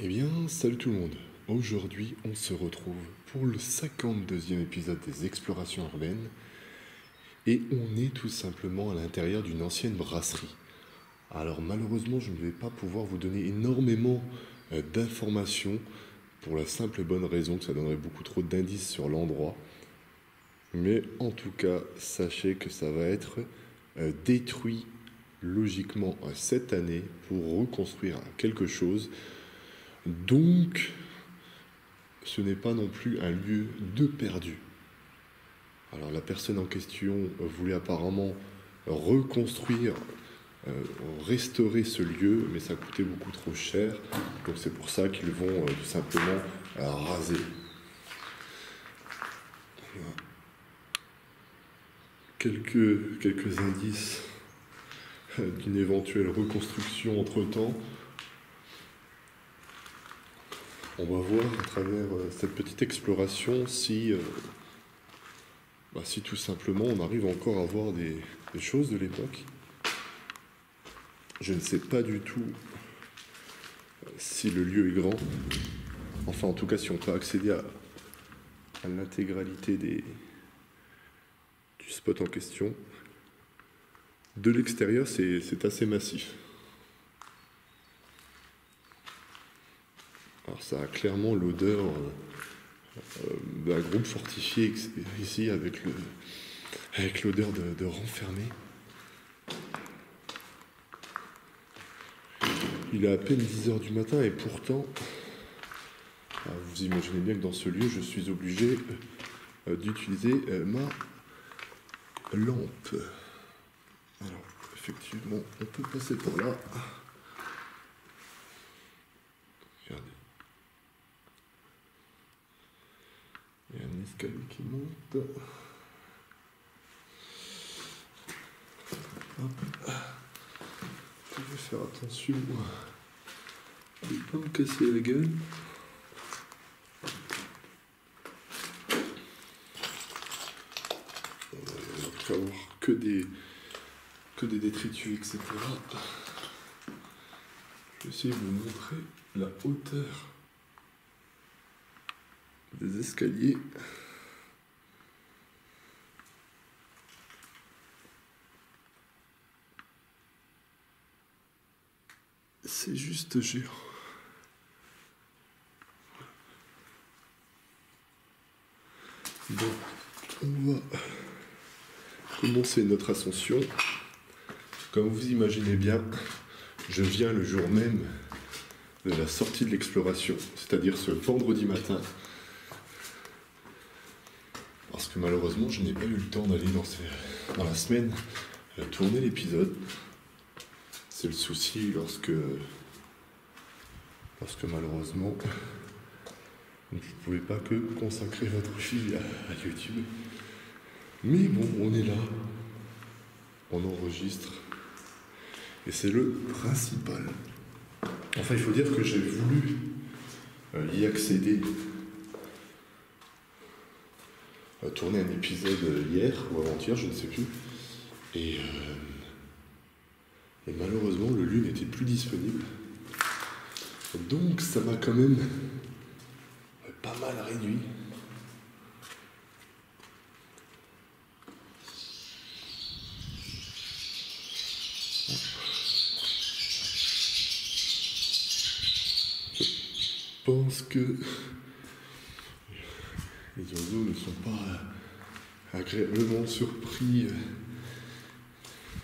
Eh bien, salut tout le monde. Aujourd'hui, on se retrouve pour le 52e épisode des Explorations urbaines et on est tout simplement à l'intérieur d'une ancienne brasserie. Alors malheureusement, je ne vais pas pouvoir vous donner énormément d'informations pour la simple et bonne raison que ça donnerait beaucoup trop d'indices sur l'endroit. Mais en tout cas, sachez que ça va être détruit logiquement cette année pour reconstruire quelque chose. Donc, ce n'est pas non plus un lieu de perdu. Alors la personne en question voulait apparemment reconstruire, restaurer ce lieu, mais ça coûtait beaucoup trop cher. Donc c'est pour ça qu'ils vont tout simplement raser. Quelques indices d'une éventuelle reconstruction entre-temps. On va voir à travers cette petite exploration si tout simplement on arrive encore à voir des choses de l'époque. Je ne sais pas du tout si le lieu est grand. Enfin, en tout cas, si on peut accéder à l'intégralité du spot en question. De l'extérieur, c'est assez massif. Alors ça a clairement l'odeur d'un groupe fortifié ici avec l'odeur de renfermé. Il est à peine 10h du matin et pourtant, vous imaginez bien que dans ce lieu, je suis obligé d'utiliser ma lampe. Alors, effectivement, on peut passer par là. Regardez. Il y a un escalier qui monte. Hop. Je vais faire attention de ne pas me casser la gueule. On va avoir que des détritus, etc. Je vais essayer de vous montrer la hauteur des escaliers. C'est juste géant. Bon, on va commencer notre ascension. Comme vous imaginez bien, je viens le jour même de la sortie de l'exploration, c'est-à-dire ce vendredi matin. Parce que malheureusement, je n'ai pas eu le temps d'aller dans la semaine tourner l'épisode. C'est le souci lorsque malheureusement, vous ne pouvez pas que consacrer votre fille à YouTube. Mais bon, on est là, on enregistre, et c'est le principal. Enfin, il faut dire que j'ai voulu y accéder, tourner un épisode hier ou avant-hier, je ne sais plus, et malheureusement, le lieu n'était plus disponible. Donc, ça m'a quand même pas mal réduit. Je pense que les oiseaux ne sont pas agréablement surpris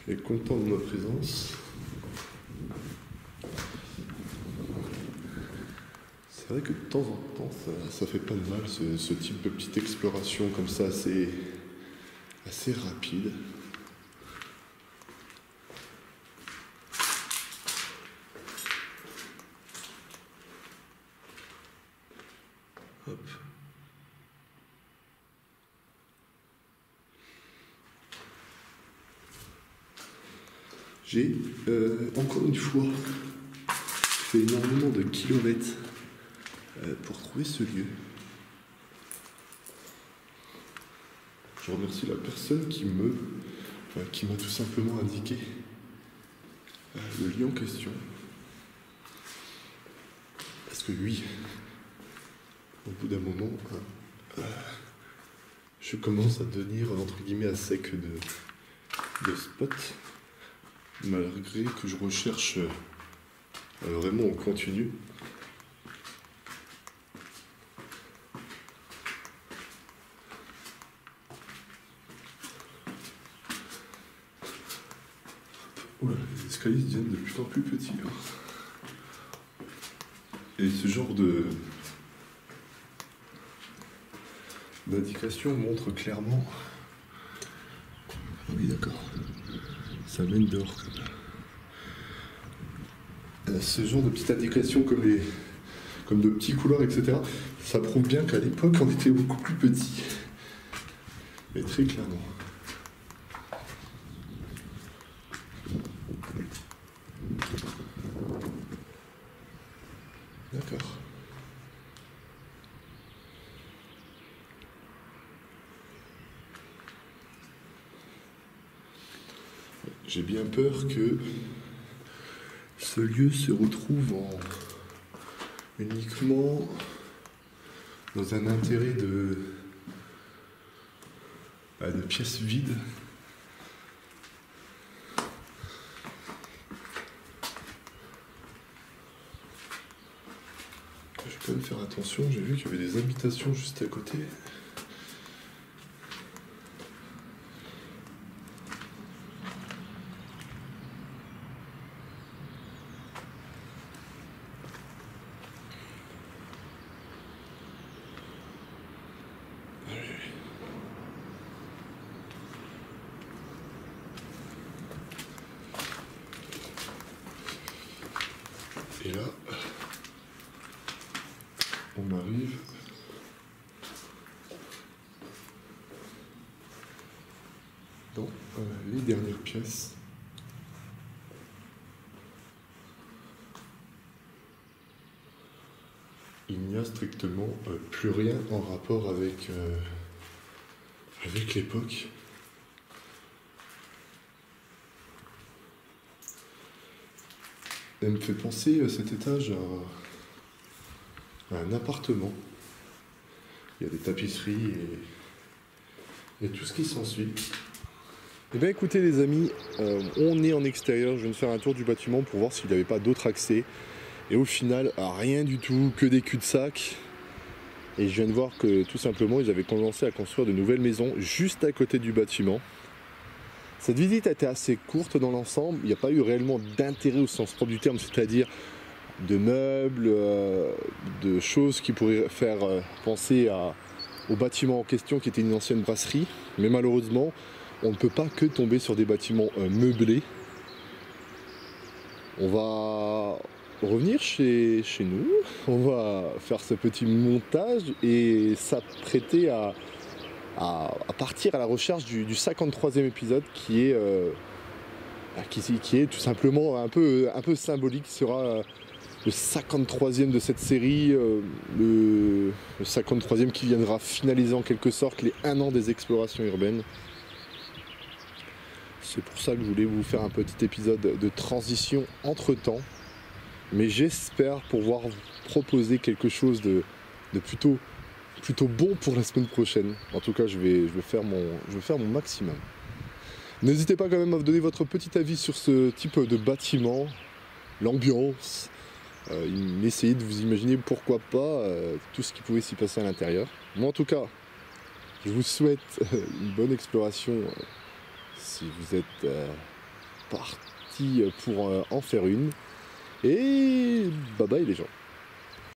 et contents de ma présence. C'est vrai que de temps en temps, ça fait pas de mal, ce type de petite exploration comme ça, assez rapide. Hop. J'ai encore une fois fait énormément de kilomètres pour trouver ce lieu. Je remercie la personne qui m'a tout simplement indiqué le lieu en question. Parce que oui, au bout d'un moment, je commence à devenir entre guillemets à sec de spots, malgré que je recherche vraiment en continu. Oula, les escaliers deviennent de plus en plus petits. Et ce genre d'indication montre clairement. Ah oui, d'accord. Ça mène dehors comme ça. Ce genre de petites indications comme de petits couloirs, etc. Ça prouve bien qu'à l'époque, on était beaucoup plus petits. Mais très clairement. D'accord. J'ai bien peur que ce lieu se retrouve uniquement dans un intérêt de pièces vides. Je vais quand même faire attention, j'ai vu qu'il y avait des habitations juste à côté. Et là, on arrive dans les dernières pièces. Il n'y a strictement plus rien en rapport avec l'époque. Elle me fait penser cet étage à un appartement. Il y a des tapisseries et tout ce qui s'ensuit. Eh bien écoutez les amis, on est en extérieur, je viens de faire un tour du bâtiment pour voir s'il n'y avait pas d'autres accès. Et au final, rien du tout, que des cul-de-sac. Et je viens de voir que tout simplement, ils avaient commencé à construire de nouvelles maisons juste à côté du bâtiment. Cette visite a été assez courte dans l'ensemble, il n'y a pas eu réellement d'intérêt au sens propre du terme, c'est-à-dire de meubles, de choses qui pourraient faire penser au bâtiment en question qui était une ancienne brasserie. Mais malheureusement, on ne peut pas que tomber sur des bâtiments meublés. On va revenir chez nous, on va faire ce petit montage et s'apprêter à partir à la recherche du 53e épisode qui est tout simplement un peu symbolique, qui sera le 53e de cette série, le 53e qui viendra finaliser en quelque sorte les 1 an des explorations urbaines. C'est pour ça que je voulais vous faire un petit épisode de transition entre temps, mais j'espère pouvoir vous proposer quelque chose de plutôt bon pour la semaine prochaine. En tout cas, je vais faire mon maximum. N'hésitez pas quand même à me donner votre petit avis sur ce type de bâtiment, l'ambiance, essayez de vous imaginer pourquoi pas tout ce qui pouvait s'y passer à l'intérieur. Moi en tout cas, je vous souhaite une bonne exploration si vous êtes parti pour en faire une. Et bye bye les gens.